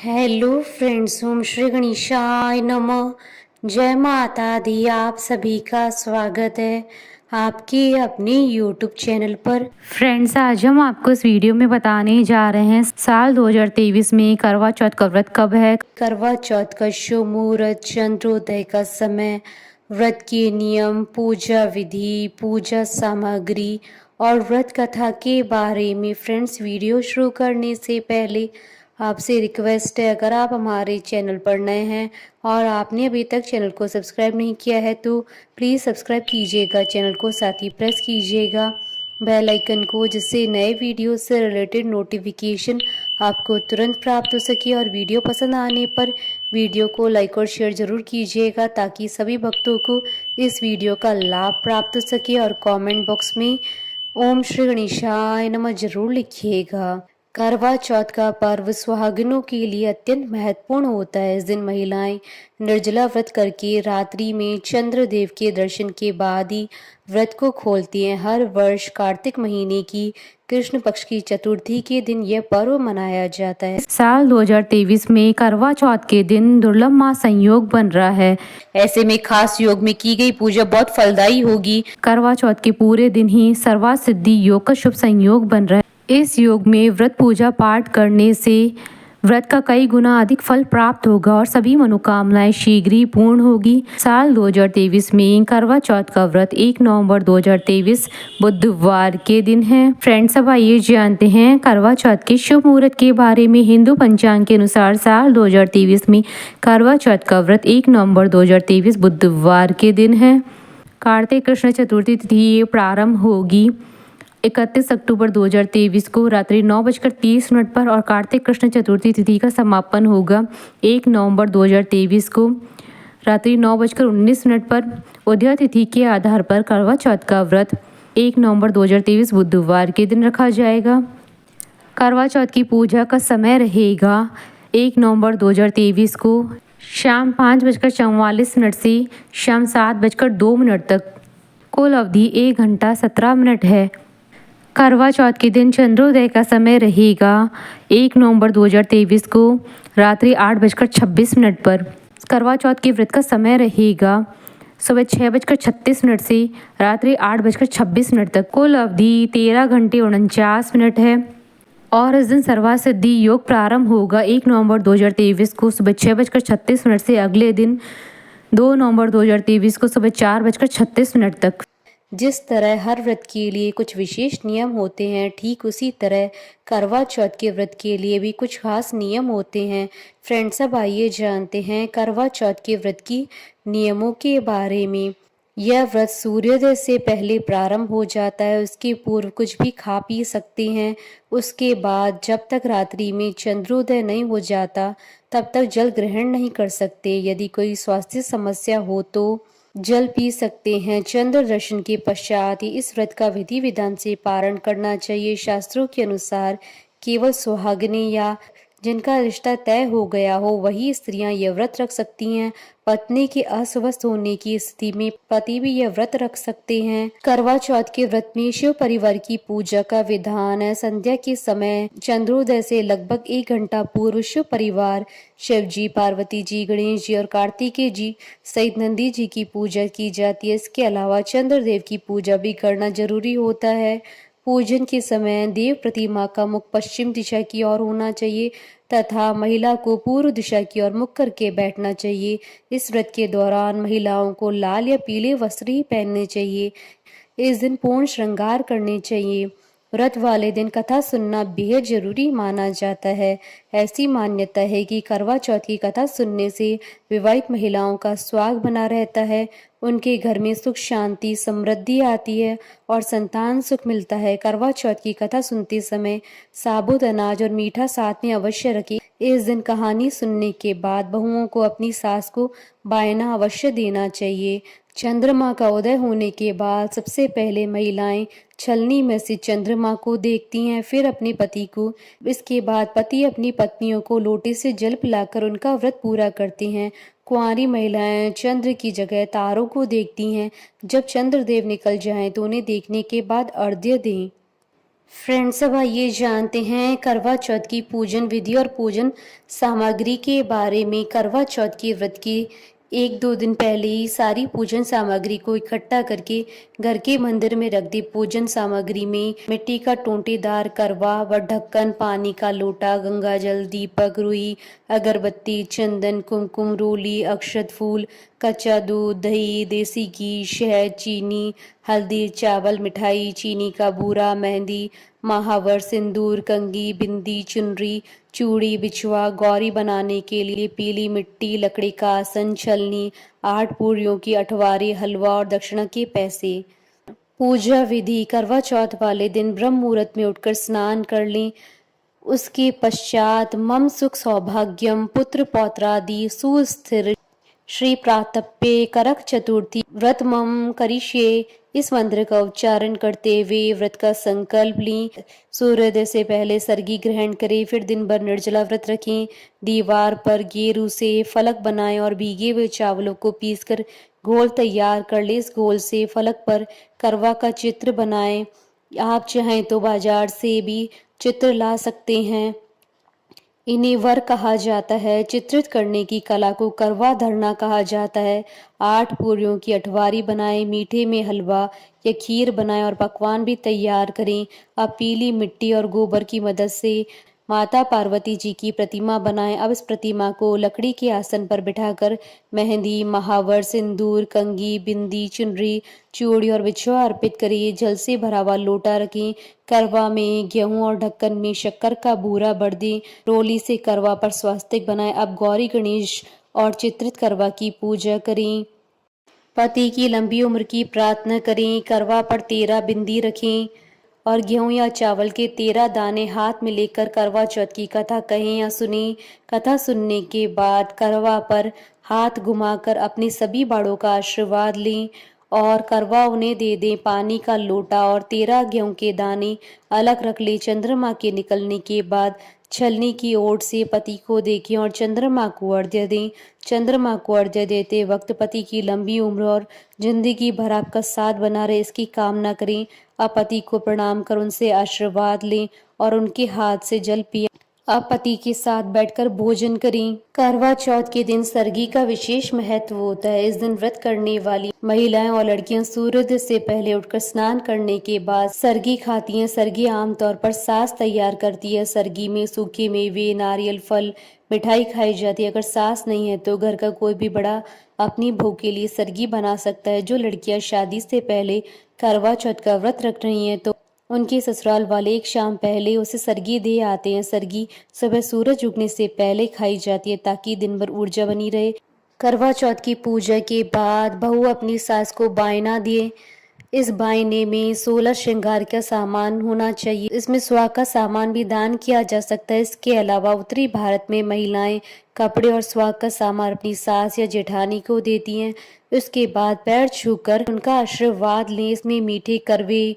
Hello friends, ओम श्री गणेशाय नमः। जय माता दी। आप सभी का स्वागत है आपके अपने यूट्यूब चैनल पर। फ्रेंड्स, आज हम आपको इस वीडियो में बताने जा रहे हैं साल 2023 में करवा चौथ का व्रत कब है, करवा चौथ का शुभ मुहूर्त, चंद्रोदय का समय, व्रत के नियम, पूजा विधि, पूजा सामग्री और व्रत कथा के बारे में। फ्रेंड्स, वीडियो शुरू करने से पहले आपसे रिक्वेस्ट है, अगर आप हमारे चैनल पर नए हैं और आपने अभी तक चैनल को सब्सक्राइब नहीं किया है तो प्लीज़ सब्सक्राइब कीजिएगा चैनल को, साथ ही प्रेस कीजिएगा बेल आइकन को, जिससे नए वीडियो से रिलेटेड नोटिफिकेशन आपको तुरंत प्राप्त हो सके। और वीडियो पसंद आने पर वीडियो को लाइक और शेयर ज़रूर कीजिएगा ताकि सभी भक्तों को इस वीडियो का लाभ प्राप्त हो सके। और कमेंट बॉक्स में ओम श्री गणेशाय नमः जरूर लिखिएगा। करवा चौथ का पर्व सुहागिनों के लिए अत्यंत महत्वपूर्ण होता है। इस दिन महिलाएं निर्जला व्रत करके रात्रि में चंद्रदेव के दर्शन के बाद ही व्रत को खोलती हैं। हर वर्ष कार्तिक महीने की कृष्ण पक्ष की चतुर्थी के दिन यह पर्व मनाया जाता है। साल 2023 में करवा चौथ के दिन दुर्लभ महासंयोग बन रहा है। ऐसे में खास योग में की गई पूजा बहुत फलदायी होगी। करवा चौथ के पूरे दिन ही सर्वार्थ सिद्धि योग का शुभ संयोग बन रहा है। इस योग में व्रत पूजा पाठ करने से व्रत का कई गुना अधिक फल प्राप्त होगा और सभी मनोकामनाएं शीघ्र ही पूर्ण होगी। साल 2023 में करवा चौथ का व्रत 1 नवंबर 2023 बुधवार के दिन है। फ्रेंड्स, अब आइए जानते हैं करवा चौथ के शुभ मुहूर्त के बारे में। हिंदू पंचांग के अनुसार साल 2023 में करवा चौथ का व्रत 1 नवंबर 2023 बुधवार के दिन है। कार्तिक कृष्ण चतुर्थी तिथि प्रारंभ होगी 31 अक्टूबर 2023 को रात्रि 9:30 पर और कार्तिक कृष्ण चतुर्थी तिथि का समापन होगा 1 नवंबर 2023 को रात्रि 9:19 पर। उदय तिथि के आधार पर करवा चौथ का व्रत 1 नवंबर 2023 बुधवार के दिन रखा जाएगा। करवा चौथ की पूजा का समय रहेगा 1 नवंबर 2023 को शाम 5:44 से शाम 7:02 तक। कुल अवधि 1 घंटा 17 मिनट है। करवा चौथ के दिन चंद्रोदय का समय रहेगा 1 नवंबर 2023 को रात्रि 8:26 पर। करवा चौथ के व्रत का समय रहेगा सुबह 6:36 से रात्रि 8:26 तक। कुल अवधि 13 घंटे 49 मिनट है। और इस दिन सर्वार्थ सिद्धि योग प्रारंभ होगा 1 नवंबर 2023 को सुबह 6:36 से अगले दिन 2 नवंबर 2023 को सुबह 4:36 तक। जिस तरह हर व्रत के लिए कुछ विशेष नियम होते हैं, ठीक उसी तरह करवा चौथ के व्रत के लिए भी कुछ खास नियम होते हैं। फ्रेंड्स, अब आइए जानते हैं करवा चौथ के व्रत की नियमों के बारे में। यह व्रत सूर्योदय से पहले प्रारंभ हो जाता है। उसके पूर्व कुछ भी खा पी सकते हैं। उसके बाद जब तक रात्रि में चंद्रोदय नहीं हो जाता तब तक जल ग्रहण नहीं कर सकते। यदि कोई स्वास्थ्य समस्या हो तो जल पी सकते हैं। चंद्र दर्शन के पश्चात ही इस व्रत का विधि विधान से पारण करना चाहिए। शास्त्रों के अनुसार केवल सुहागिनें या जिनका रिश्ता तय हो गया हो वही स्त्रियां यह व्रत रख सकती हैं। पत्नी के अस्वस्थ होने की स्थिति में पति भी यह व्रत रख सकते हैं। करवा चौथ के व्रत में शिव परिवार की पूजा का विधान है। संध्या के समय चंद्रोदय से लगभग 1 घंटा पूर्व शिव परिवार शिव जी, पार्वती जी, गणेश जी और कार्तिकेय जी सहित नंदी जी की पूजा की जाती है। इसके अलावा चंद्रदेव की पूजा भी करना जरूरी होता है। पूजन के समय देव प्रतिमा का मुख पश्चिम दिशा की ओर होना चाहिए तथा महिला को पूर्व दिशा की ओर मुख करके बैठना चाहिए। इस व्रत के दौरान महिलाओं को लाल या पीले वस्त्र ही पहनने चाहिए। इस दिन पूर्ण श्रृंगार करने चाहिए। व्रत वाले दिन कथा सुनना बेहद जरूरी माना जाता है। ऐसी मान्यता है कि करवा चौथ की कथा सुनने से विवाहित महिलाओं का सुहाग बना रहता है, उनके घर में सुख शांति समृद्धि आती है और संतान सुख मिलता है। करवा चौथ की कथा सुनते समय साबुत अनाज और मीठा साथ में अवश्य रखें। इस दिन कहानी सुनने के बाद बहुओं को अपनी सास को बायना अवश्य देना चाहिए। चंद्रमा का उदय होने के बाद सबसे पहले महिलाएं छलनी में से चंद्रमा को देखती हैं, फिर अपने पति को। इसके बाद पति अपनी पत्नियों को लोटे से जल पिलाकर उनका व्रत पूरा करती हैं। कुंवारी महिलाएं चंद्र की जगह तारों को देखती हैं। जब चंद्रदेव निकल जाएं तो उन्हें देखने के बाद अर्घ्य दें। फ्रेंड्स, अब आइए जानते हैं करवा चौथ की पूजन विधि और पूजन सामग्री के बारे में। करवा चौथ के व्रत की 1-2 दिन पहले ही सारी पूजन सामग्री को इकट्ठा करके घर के मंदिर में रख दे। पूजन सामग्री में मिट्टी का टोंटेदार करवा व ढक्कन, पानी का लोटा, गंगा जल, दीपक, रुई, अगरबत्ती, चंदन, कुमकुम, रोली, अक्षत फूल, कच्चा दूध, दही, देसी घी, शहद, चीनी, हल्दी, चावल, मिठाई, चीनी का बूरा, मेहंदी, महावर, सिंदूर, कंघी, बिंदी, चुनरी, चूड़ी, बिछुआ, गौरी बनाने के लिए पीली मिट्टी, लकड़ी का आसन, छलनी, 8 पूरियों की अठवारी, हलवा और दक्षिणा के पैसे। पूजा विधि: करवा चौथ वाले दिन ब्रह्म मुहूर्त में उठकर स्नान कर लें। उसके पश्चात मम सुख सौभाग्यम पुत्र पौत्रादि सुस्थिर श्री प्रातप्ये करक चतुर्थी व्रत मम करिष्ये, इस मंत्र का उच्चारण करते हुए व्रत का संकल्प लें। सूर्योदय से पहले सरगी ग्रहण करें, फिर दिन भर निर्जला व्रत रखें। दीवार पर गेरू से फलक बनाएं और भीगे हुए चावलों को पीसकर घोल तैयार कर ले। इस घोल से फलक पर करवा का चित्र बनाएं। आप चाहें तो बाजार से भी चित्र ला सकते हैं। इन्हें वर कहा जाता है। चित्रित करने की कला को करवा धरना कहा जाता है। 8 पूरियों की अठवारी बनाएं, मीठे में हलवा या खीर बनाएं और पकवान भी तैयार करें। अब पीली मिट्टी और गोबर की मदद से माता पार्वती जी की प्रतिमा बनाएं। अब इस प्रतिमा को लकड़ी के आसन पर बिठाकर मेहंदी, महावर, सिंदूर, कंघी, बिंदी, चुनरी, चूड़ी और बिछुआ अर्पित करिए। जल से भरा हुआ लोटा रखें। करवा में गेहूं और ढक्कन में शक्कर का बूरा भर दें। रोली से करवा पर स्वास्तिक बनाएं। अब गौरी, गणेश और चित्रित करवा की पूजा करें। पति की लंबी उम्र की प्रार्थना करें। करवा पर 13 बिंदी रखें और गेहूं या चावल के 13 दाने हाथ में लेकर करवा चौथ की कथा कहें या सुनें। कथा सुनने के बाद करवा पर हाथ घुमाकर अपने सभी बड़ों का आशीर्वाद लें और करवा उन्हें दे दें। पानी का लोटा और 13 गेहूं के दाने अलग रख ले। चंद्रमा के निकलने के बाद छलनी की ओट से पति को देखें और चंद्रमा को अर्घ्य दें। चंद्रमा को अर्घ्य देते वक्त पति की लंबी उम्र और जिंदगी भर आपका साथ बना रहे, इसकी कामना करें। आप पति को प्रणाम कर उनसे आशीर्वाद लें और उनके हाथ से जल पिए। आप पति के साथ बैठकर भोजन करें। करवा चौथ के दिन सरगी का विशेष महत्व होता है। इस दिन व्रत करने वाली महिलाएं और लड़कियां सूर्योदय से पहले उठकर स्नान करने के बाद सरगी खाती हैं। सरगी आमतौर पर सास तैयार करती है। सरगी में सूखे मेवे, नारियल, फल, मिठाई खाई जाती है। अगर सास नहीं है तो घर का कोई भी बड़ा अपनी बहू के लिए सरगी बना सकता है। जो लड़कियां शादी से पहले करवा चौथ का व्रत रख रही हैं तो उनके ससुराल वाले एक शाम पहले उसे सरगी दे आते हैं। सरगी सुबह सूरज उगने से पहले खाई जाती है ताकि दिन भर ऊर्जा बनी रहे। करवा चौथ की पूजा के बाद बहू अपनी सास को बायना दिए। इस बायने में 16 श्रृंगार का सामान होना चाहिए। इसमें सुहाग का सामान भी दान किया जा सकता है। इसके अलावा उत्तरी भारत में महिलाएं कपड़े और सुहाग का सामान अपनी सास या जेठानी को देती हैं। उसके बाद पैर छूकर उनका आशीर्वाद लें। इसमें मीठे करवे,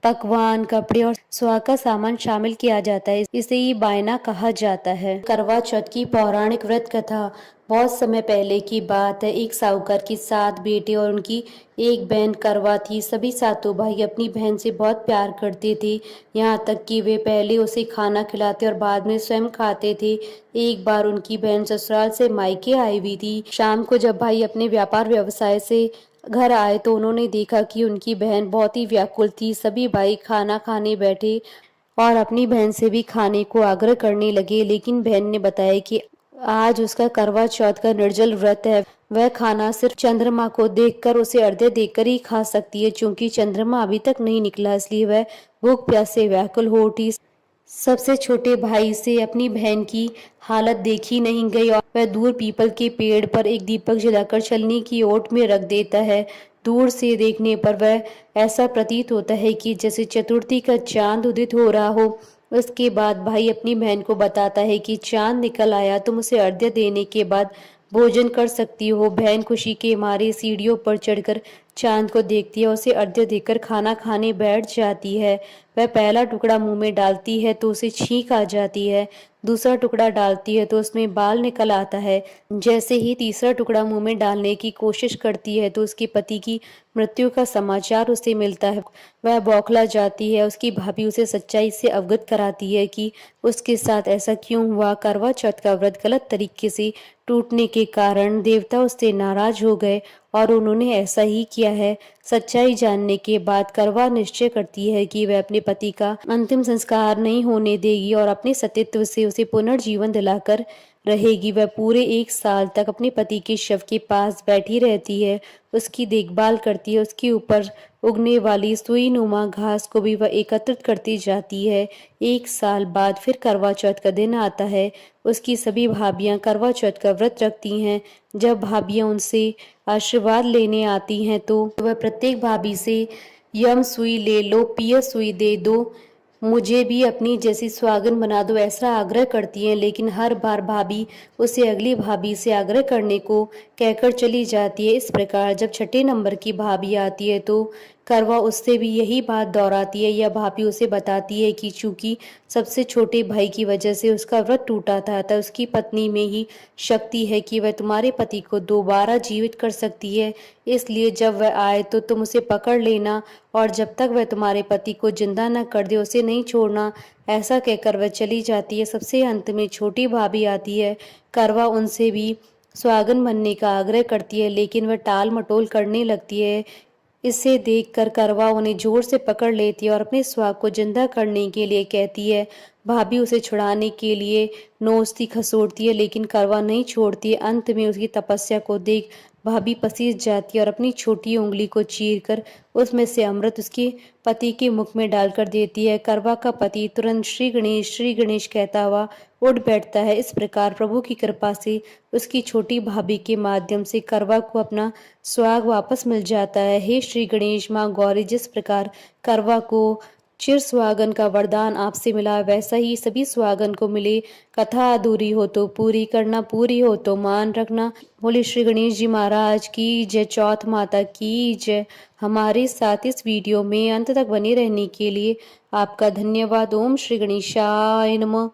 पकवान, कपड़े और सुहाग का सामान शामिल किया जाता है। इसे ही बायना कहा जाता है। करवा चौथ की पौराणिक व्रत कथा बहुत समय पहले की बात है। एक साहूकार की 7 बेटे और उनकी एक बहन करवा थी। सभी सातों भाई अपनी बहन से बहुत प्यार करते थे, यहाँ तक कि वे पहले उसे खाना खिलाते और बाद में स्वयं खाते थे। एक बार उनकी बहन ससुराल से मायके आई हुई थी। शाम को जब भाई अपने व्यापार व्यवसाय से घर आए तो उन्होंने देखा कि उनकी बहन बहुत ही व्याकुल थी। सभी भाई खाना खाने बैठे और अपनी बहन से भी खाने को आग्रह करने लगे, लेकिन बहन ने बताया कि आज उसका करवा चौथ का निर्जल व्रत है। वह खाना सिर्फ चंद्रमा को देखकर, उसे अर्घ्य देकर ही खा सकती है। चूंकि चंद्रमा अभी तक नहीं निकला इसलिए वह भूख प्यास से व्याकुल हो उठी। सबसे छोटे भाई से अपनी बहन की हालत देखी नहीं गई और वह दूर पीपल के पेड़ पर एक दीपक जलाकर छलनी की ओट में रख देता है। दूर से देखने पर वह ऐसा प्रतीत होता है कि जैसे चतुर्थी का चांद उदित हो रहा हो। उसके बाद भाई अपनी बहन को बताता है कि चांद निकल आया, तुम उसे अर्घ्य देने के बाद भोजन कर सकती हो। बहन खुशी के मारे सीढ़ियों पर चढ़कर चांद को देखती है, उसे अर्घ्य देकर खाना खाने बैठ जाती है। वह पहला टुकड़ा मुंह में डालती है तो उसे छींक आ जाती है, दूसरा टुकड़ा डालती है तो उसमें बाल निकल आता है। जैसे ही तीसरा टुकड़ा मुंह में डालने की कोशिश करती है तो उसके पति की मृत्यु का समाचार उसे मिलता है। वह बौखला जाती है। उसकी भाभी उसे सच्चाई से अवगत कराती है कि उसके साथ ऐसा क्यों हुआ। करवा चौथ का व्रत गलत तरीके से टूटने के कारण देवता उससे नाराज हो गए और उन्होंने ऐसा ही किया है। सच्चाई जानने के बाद करवा निश्चय करती है कि वह अपने पति का अंतिम संस्कार नहीं होने देगी और अपने सतीत्व से उसे पुनर्जीवन दिलाकर रहेगी। वह पूरे 1 साल तक अपने पति के शव के पास बैठी रहती है, उसकी देखभाल करती है, उसके ऊपर उगने वाली सुई नुमा घास को भी वह एकत्रित करती जाती है। 1 साल बाद फिर करवा चौथ का दिन आता है। उसकी सभी भाभियां करवा चौथ का व्रत रखती हैं। जब भाभियां उनसे आशीर्वाद लेने आती हैं तो वह प्रत्येक भाभी से यम सुई ले लो, पिय सुई दे दो, मुझे भी अपनी जैसी सुहागन बना दो, ऐसा आग्रह करती हैं। लेकिन हर बार भाभी उसे अगली भाभी से आग्रह करने को कहकर चली जाती है। इस प्रकार जब छठे नंबर की भाभी आती है तो करवा उससे भी यही बात दोहराती है। यह भाभी उसे बताती है कि चूंकि सबसे छोटे भाई की वजह से उसका व्रत टूटा था, अतः उसकी पत्नी में ही शक्ति है कि वह तुम्हारे पति को दोबारा जीवित कर सकती है। इसलिए जब वह आए तो तुम उसे पकड़ लेना और जब तक वह तुम्हारे पति को जिंदा न कर दे उसे नहीं छोड़ना। ऐसा कहकर वह चली जाती है। सबसे अंत में छोटी भाभी आती है। करवा उनसे भी सुहागन बनने का आग्रह करती है, लेकिन वह टाल मटोल करने लगती है। इसे देखकर करवा उन्हें जोर से पकड़ लेती है और अपने सुहाग को जिंदा करने के लिए कहती है। भाभी उसे छुड़ाने के लिए नोचती खसोड़ती है, लेकिन करवा नहीं छोड़ती है। अंत में उसकी तपस्या को देख भाभी पसीज जाती है और अपनी छोटी उंगली को चीरकर उसमें से अमृत उसके पति के मुख में डालकर देती है। करवा का पति तुरंत श्री गणेश कहता हुआ उठ बैठता है। इस प्रकार प्रभु की कृपा से उसकी छोटी भाभी के माध्यम से करवा को अपना सुहाग वापस मिल जाता है। हे श्री गणेश, माँ गौरी, जिस प्रकार करवा को चिर सुहागन का वरदान आपसे मिला, वैसा ही सभी सुहागन को मिले। कथा अधूरी हो तो पूरी करना, पूरी हो तो मान रखना। बोले श्री गणेश जी महाराज की जय, चौथ माता की जय। हमारे साथ इस वीडियो में अंत तक बने रहने के लिए आपका धन्यवाद। ओम श्री गणेशाय नमः।